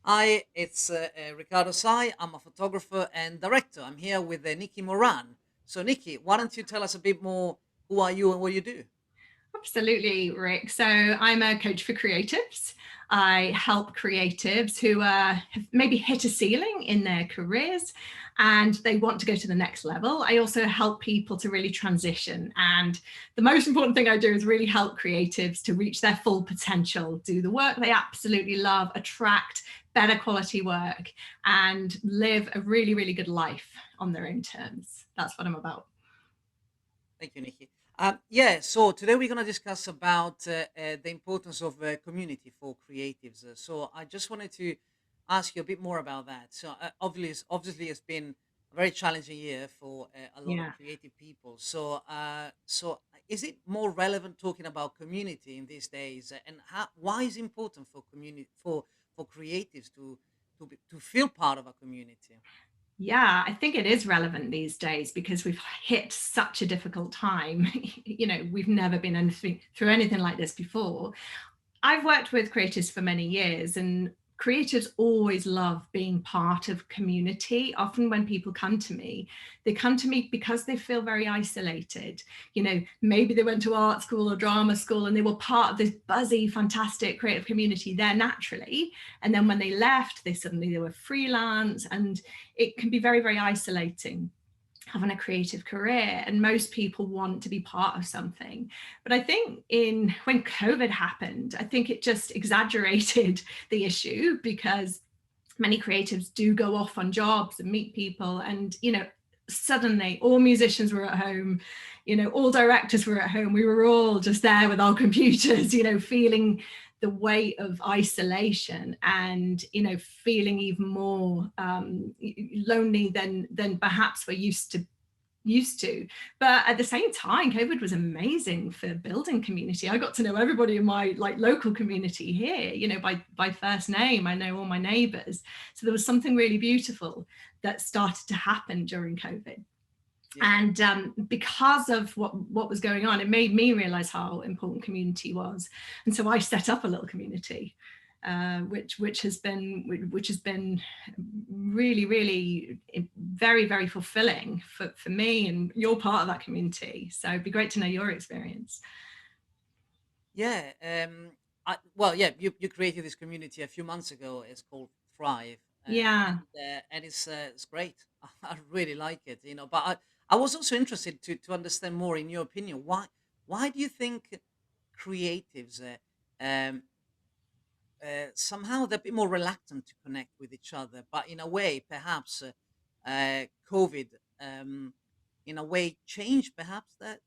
Hi, it's Riccardo Sai. I'm a photographer and director. I'm here with Nikki Moran. So, Nikki, why don't you tell us a bit more who are you and what you do? Absolutely, Rick. So I'm a coach for creatives. I help creatives who have maybe hit a ceiling in their careers and they want to go to the next level. I also help people to really transition. And the most important thing I do is really help creatives to reach their full potential, do the work they absolutely love, attract better quality work, and live a really, really good life on their own terms. That's what I'm about. Thank you, Nikki. Yeah, so today we're going to discuss about the importance of community for creatives. So I just wanted to ask you a bit more about that. So obviously, it's been a very challenging year for a lot of Yeah. creative people. So is it more relevant talking about community in these days, and why is it important for community for creatives to feel part of a community? Yeah, I think it is relevant these days because we've hit such a difficult time. We've never been through anything like this before. I've worked with creatives for many years, and creatives always love being part of community. Often, when people come to me, they come to me because they feel very isolated. Maybe they went to art school or drama school and they were part of this buzzy, fantastic creative community there naturally. And then when they left, they were freelance, and it can be very, very isolating having a creative career, and most people want to be part of something. But I think in when COVID happened, I think it just exaggerated the issue because many creatives do go off on jobs and meet people, and suddenly all musicians were at home, all directors were at home, we were all just there with our computers, feeling the weight of isolation, and feeling even more lonely than perhaps we're used to. But at the same time, COVID was amazing for building community. I got to know everybody in my local community here, by first name. I know all my neighbors. So there was something really beautiful that started to happen during COVID. Yeah. And because of what was going on, it made me realize how important community was. And so I set up a little community, which has been really, really very, very fulfilling for me, and you're part of that community. So it'd be great to know your experience. Yeah. Well, yeah, you created this community a few months ago. It's called Thrive, Yeah. and it's great. I really like it. But I was also interested to understand more, in your opinion, why do you think creatives um, somehow they're a bit more reluctant to connect with each other, but in a way, perhaps COVID, in a way, changed perhaps that.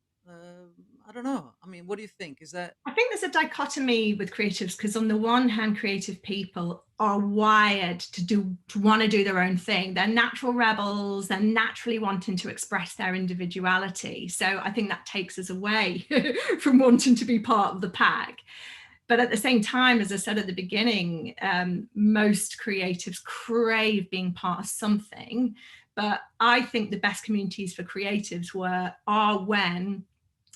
I don't know. I mean, what do you think? Is that I think there's a dichotomy with creatives because, on the one hand, creative people are wired to want to do their own thing. They're natural rebels. They're naturally wanting to express their individuality. So I think that takes us away from wanting to be part of the pack. But at the same time, as I said at the beginning, most creatives crave being part of something. But I think the best communities for creatives are when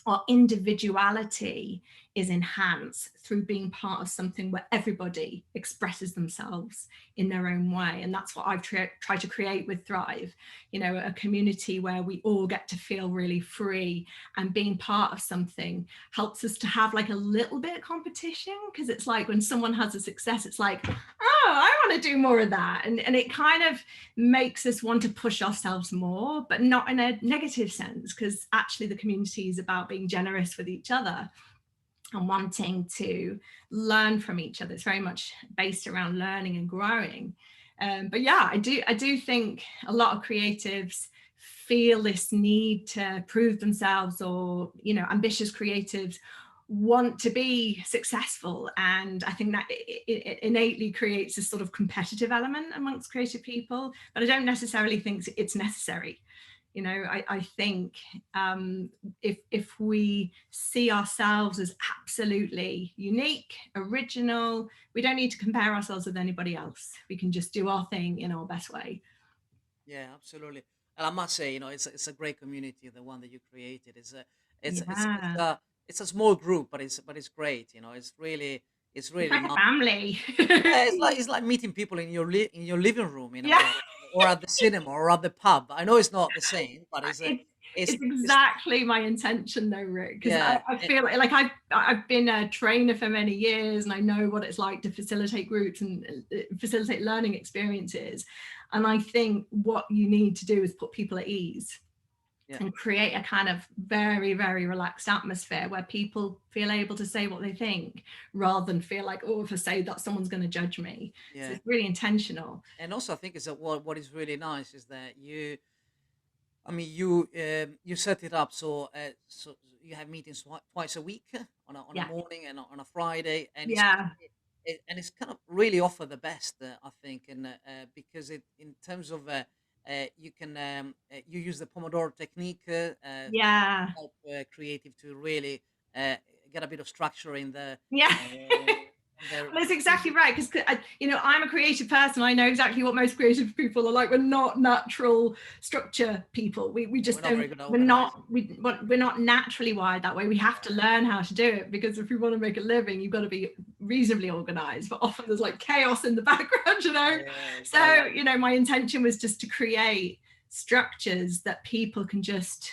our individuality is enhanced through being part of something where everybody expresses themselves in their own way. And that's what I've tried to create with Thrive, a community where we all get to feel really free, and being part of something helps us to have like a little bit of competition, because it's like when someone has a success, it's like, oh, I want to do more of that. And it kind of makes us want to push ourselves more, but not in a negative sense, because actually the community is about being generous with each other and wanting to learn from each other. It's very much based around learning and growing. But yeah, I do think a lot of creatives feel this need to prove themselves, or ambitious creatives want to be successful, and I think that it innately creates a sort of competitive element amongst creative people, but I don't necessarily think it's necessary. I think if we see ourselves as absolutely unique, original, we don't need to compare ourselves with anybody else. We can just do our thing in our best way. Yeah, absolutely. And I must say, it's a great community, the one that you created. It's a Yeah. it's a small group, but it's great. It's really it's It's really like a nice. family. Yeah, it's like meeting people in your in your living room, Yeah. or at the cinema or at the pub. I know it's not the same, but It's it's it's it's exactly my intention though, Rick, because yeah, I feel like I've been a trainer for many years and I know what it's like to facilitate groups and facilitate learning experiences. And I think what you need to do is put people at ease yeah, and create a kind of very, very relaxed atmosphere where people feel able to say what they think rather than feel like, oh, if I say that, someone's going to judge me. So yeah. it's really intentional. And also, I think is that what is really nice is that I mean, you set it up so you have meetings twice a week, on a Yeah. morning and on a Friday, and Yeah. and it's kind of really offer the best, I think, and because it in terms of you can you use the Pomodoro technique to Yeah. help creative to really uh, get a bit of structure Yeah. in their Well, that's exactly right. Because I'm a creative person. I know exactly what most creative people are like. We're not natural structure people. We yeah, we're just not don't. very good at We're not. organizing. We're not naturally wired that way. We have to learn how to do it because if we want to make a living, you've got to be reasonably organized. But often there's like chaos in the background, you know. Yeah, exactly. So my intention was just to create structures that people can just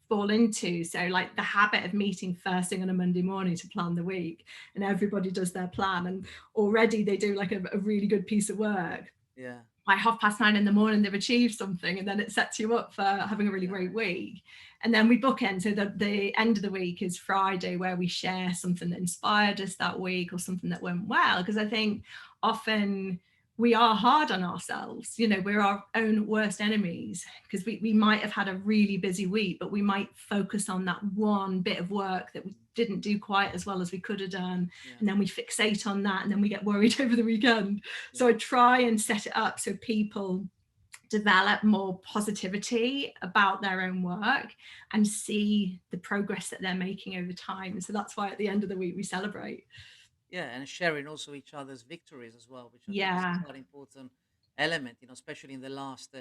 fall into. So like the habit of meeting first thing on a Monday morning to plan the week, and everybody does their plan, and already they do like a really good piece of work. Yeah, By 9:30 in the morning, they've achieved something, and then it sets you up for having a really yeah, great week. And then we bookend. So the end of the week is Friday, where we share something that inspired us that week or something that went well. Because I think often we are hard on ourselves. We're our own worst enemies because we might have had a really busy week, but we might focus on that one bit of work that we didn't do quite as well as we could have done. yeah, And then we fixate on that and then we get worried over the weekend. yeah. So I try and set it up so people develop more positivity about their own work and see the progress that they're making over time. So that's why at the end of the week we celebrate. Yeah, and sharing also each other's victories as well, which I think is Yeah, quite an important element, especially in the last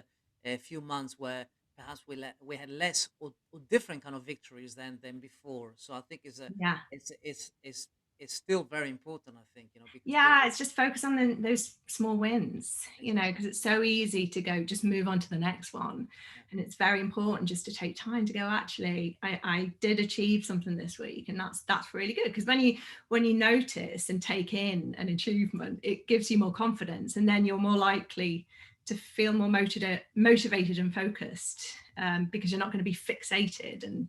few months where perhaps we had less or different kind of victories than before. So I think yeah. it's it's it's it's still very important. I think because we Yeah, it's just focus on those small wins, exactly, because it's so easy to go just move on to the next one. yeah, And it's very important just to take time to go, actually, I did achieve something this week. And that's really good. Because when you notice and take in an achievement, it gives you more confidence. And then you're more likely to feel more motivated and focused, because you're not going to be fixated and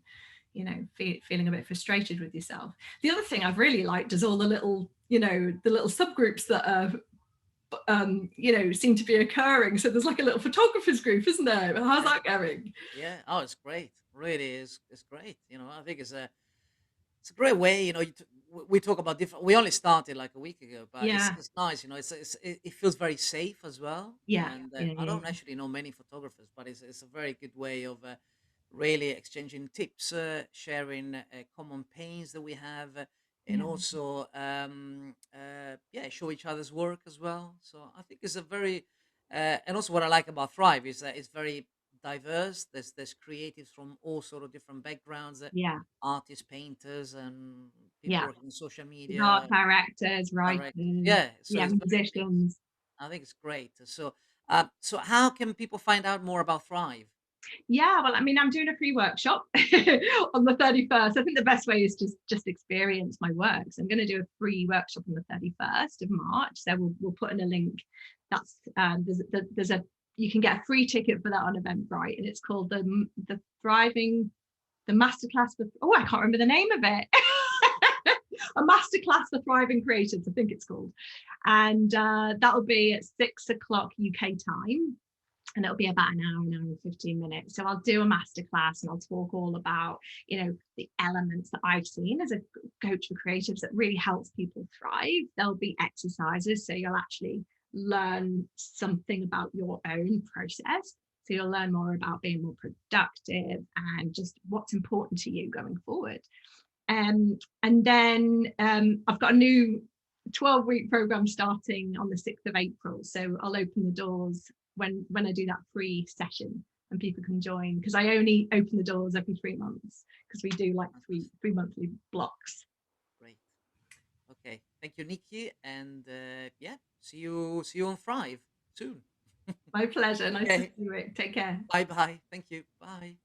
feeling a bit frustrated with yourself. The other thing I've really liked is all the little subgroups that are seem to be occurring. So there's like a little photographers group, isn't there? How's yeah, that going? yeah. Oh, it's great. Really is. It's great. I think it's a great way. We talk about different. We only started like a week ago, but Yeah, it's nice. It feels very safe as well. yeah, And yeah, I yeah, don't actually know many photographers, but it's a very good way of really exchanging tips, sharing common pains that we have, and yeah, also yeah, show each other's work as well. So I think it's a very and also what I like about Thrive is that it's very diverse. There's creatives from all sort of different backgrounds, yeah, artists, painters, and people yeah. working in social Art media, directors, directors. writers, Yeah, so yeah, it's very great. musicians. I think it's great. So how can people find out more about Thrive? Yeah, well, I mean, I'm doing a free workshop on the 31st. I think the best way is just experience my work. So I'm going to do a free workshop on the 31st of March. So we'll put in a link. That's there's a you can get a free ticket for that on Eventbrite, and it's called the Thriving the Masterclass for I can't remember the name of it. A masterclass for thriving creatives, I think it's called, and that'll be at 6 o'clock UK time, and it'll be about an hour and 15 minutes. So I'll do a masterclass and I'll talk all about, the elements that I've seen as a coach for creatives that really helps people thrive. There'll be exercises, so you'll actually learn something about your own process. So you'll learn more about being more productive and just what's important to you going forward. And then I've got a new 12-week program starting on the 6th of April. So I'll open the doors when I do that free session and people can join, because I only open the doors every 3 months because we do like three Fantastic. three monthly blocks. Great. Okay. Thank you, Nikki, and yeah, see you on Thrive soon. My pleasure. Nice to see Okay, you, Rick. Take care. bye bye. Thank you. Bye.